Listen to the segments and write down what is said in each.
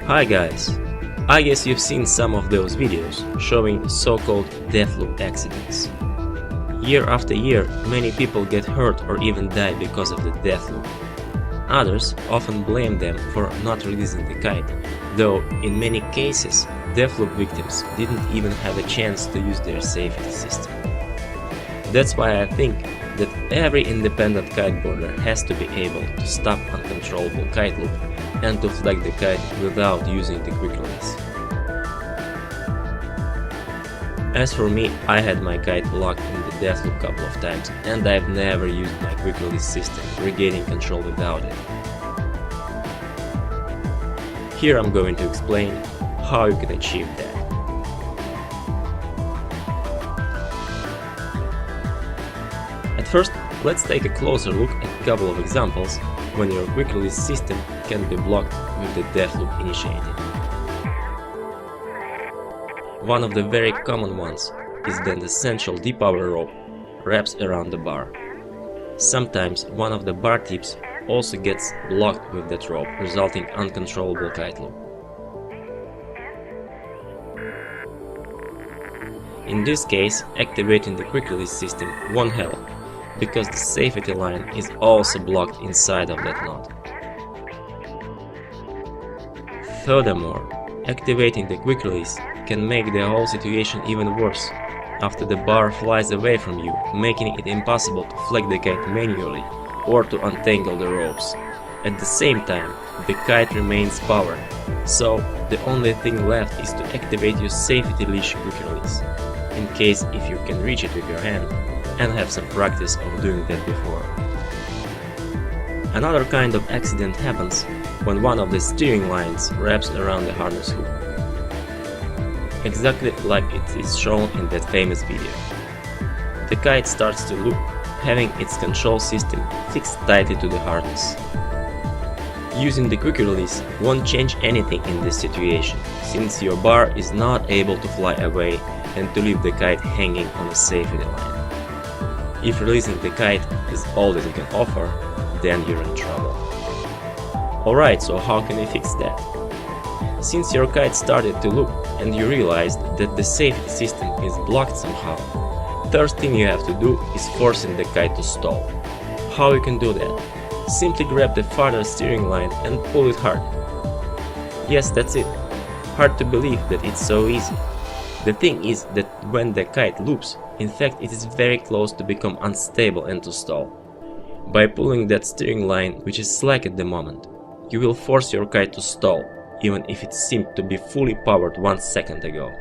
Hi guys! I guess you've seen some of those videos showing so-called death loop accidents. Year after year, many people get hurt or even die because of the death loop. Others often blame them for not releasing the kite, though in many cases, death loop victims didn't even have a chance to use their safety system. That's why I think that every independent kiteboarder has to be able to stop uncontrollable kite loop and to flag the kite without using the quick release. As for me, I had my kite locked in the death loop couple of times and I've never used my quick release system, regaining control without it. Here I'm going to explain how you can achieve that. At first, let's take a closer look at a couple of examples when your quick release system can be blocked with the death loop initiated. One of the very common ones is that the central D-power rope wraps around the bar. Sometimes one of the bar tips also gets blocked with that rope, resulting uncontrollable kite loop. In this case, activating the quick release system won't help, because the safety line is also blocked inside of that knot. Furthermore, activating the quick release can make the whole situation even worse after the bar flies away from you, making it impossible to flag the kite manually or to untangle the ropes. At the same time, the kite remains powered, so the only thing left is to activate your safety leash quick release, in case if you can reach it with your hand and have some practice of doing that before. Another kind of accident happens when one of the steering lines wraps around the harness hook. Exactly like it is shown in that famous video. The kite starts to loop, having its control system fixed tightly to the harness. Using the quick release won't change anything in this situation, since your bar is not able to fly away and to leave the kite hanging on the safety line. If releasing the kite is all that you can offer, then you're in trouble. Alright, so how can you fix that? Since your kite started to loop and you realized that the safety system is blocked somehow, first thing you have to do is forcing the kite to stall. How you can do that? Simply grab the farther steering line and pull it hard. Yes, that's it. Hard to believe that it's so easy. The thing is that when the kite loops, in fact it is very close to become unstable and to stall. By pulling that steering line, which is slack at the moment, you will force your kite to stall, even if it seemed to be fully powered 1 second ago.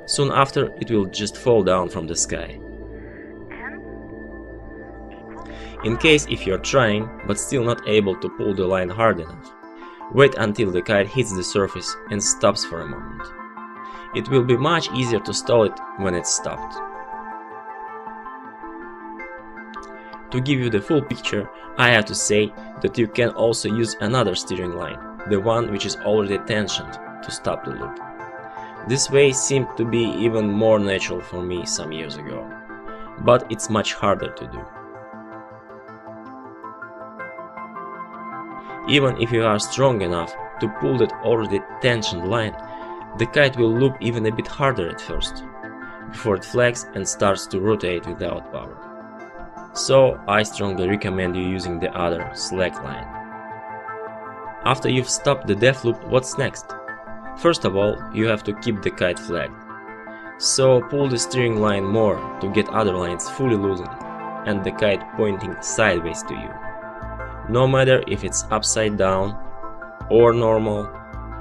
Soon after, it will just fall down from the sky. In case if you're trying, but still not able to pull the line hard enough, wait until the kite hits the surface and stops for a moment. It will be much easier to stall it when it's stopped. To give you the full picture, I have to say that you can also use another steering line, the one which is already tensioned, to stop the loop. This way seemed to be even more natural for me some years ago, but it's much harder to do. Even if you are strong enough to pull that already tensioned line, the kite will loop even a bit harder at first, before it flags and starts to rotate without power. So I strongly recommend you using the other slack line. After you've stopped the death loop, what's next? First of all, you have to keep the kite flagged. So pull the steering line more to get other lines fully loosened and the kite pointing sideways to you. No matter if it's upside down or normal,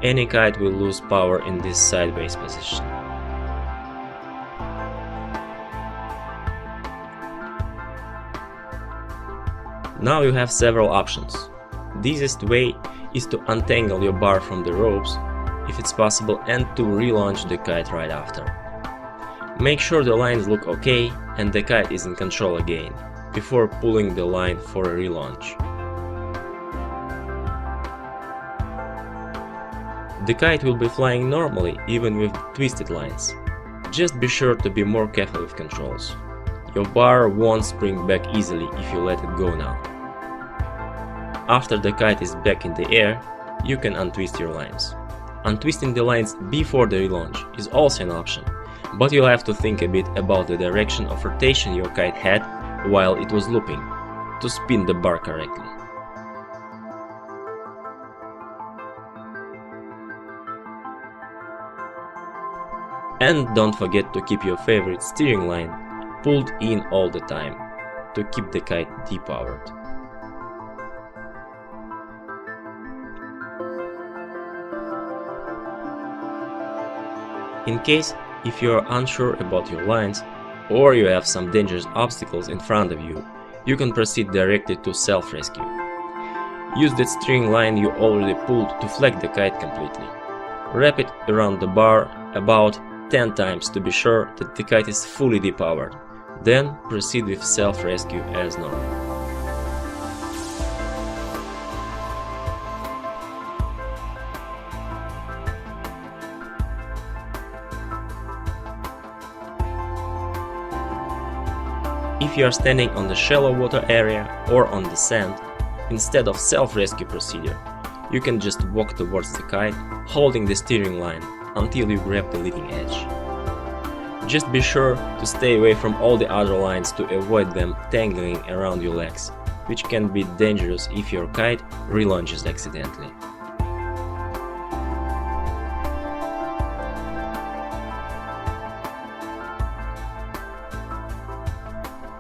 any kite will lose power in this sideways position. Now you have several options. The easiest way is to untangle your bar from the ropes, if it's possible, and to relaunch the kite right after. Make sure the lines look okay and the kite is in control again, before pulling the line for a relaunch. The kite will be flying normally even with twisted lines. Just be sure to be more careful with controls. Your bar won't spring back easily if you let it go now. After the kite is back in the air, you can untwist your lines. Untwisting the lines before the relaunch is also an option, but you'll have to think a bit about the direction of rotation your kite had while it was looping, to spin the bar correctly. And don't forget to keep your favorite steering line pulled in all the time, to keep the kite depowered. In case if you are unsure about your lines, or you have some dangerous obstacles in front of you, you can proceed directly to self-rescue. Use that steering line you already pulled to flag the kite completely. Wrap it around the bar about 10 times to be sure that the kite is fully depowered. Then proceed with self-rescue as normal. If you are standing on the shallow water area or on the sand, instead of self-rescue procedure, you can just walk towards the kite, holding the steering line until you grab the leading edge. Just be sure to stay away from all the other lines to avoid them tangling around your legs, which can be dangerous if your kite relaunches accidentally.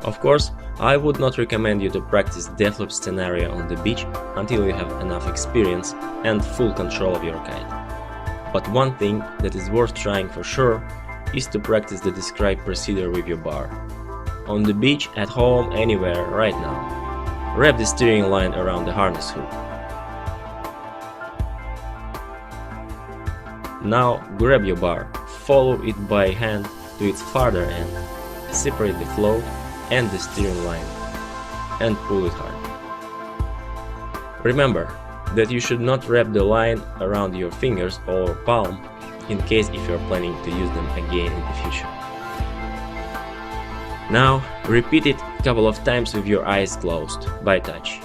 Of course, I would not recommend you to practice deathloop scenario on the beach until you have enough experience and full control of your kite. But one thing that is worth trying for sure is to practice the described procedure with your bar. On the beach, at home, anywhere, right now. Wrap the steering line around the harness hook. Now grab your bar, follow it by hand to its farther end, separate the float and the steering line, and pull it hard. Remember that you should not wrap the line around your fingers or palm in case if you are planning to use them again in the future. Now repeat it a couple of times with your eyes closed, by touch.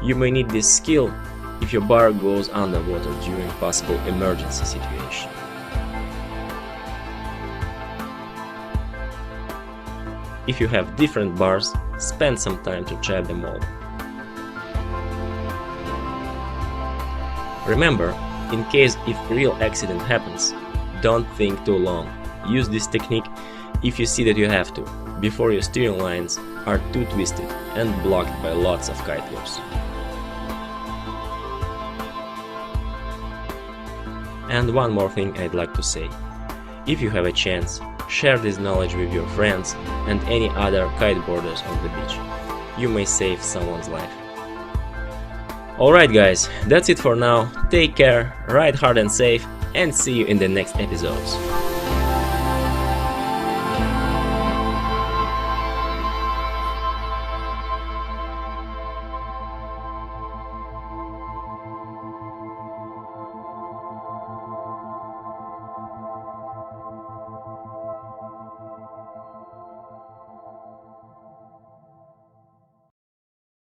You may need this skill if your bar goes underwater during possible emergency situation. If you have different bars, spend some time to try them all. Remember, in case if real accident happens, don't think too long. Use this technique if you see that you have to, before your steering lines are too twisted and blocked by lots of kite loops. And one more thing I'd like to say. If you have a chance, share this knowledge with your friends and any other kiteboarders on the beach. You may save someone's life. Alright guys, that's it for now. Take care, ride hard and safe, and see you in the next episodes.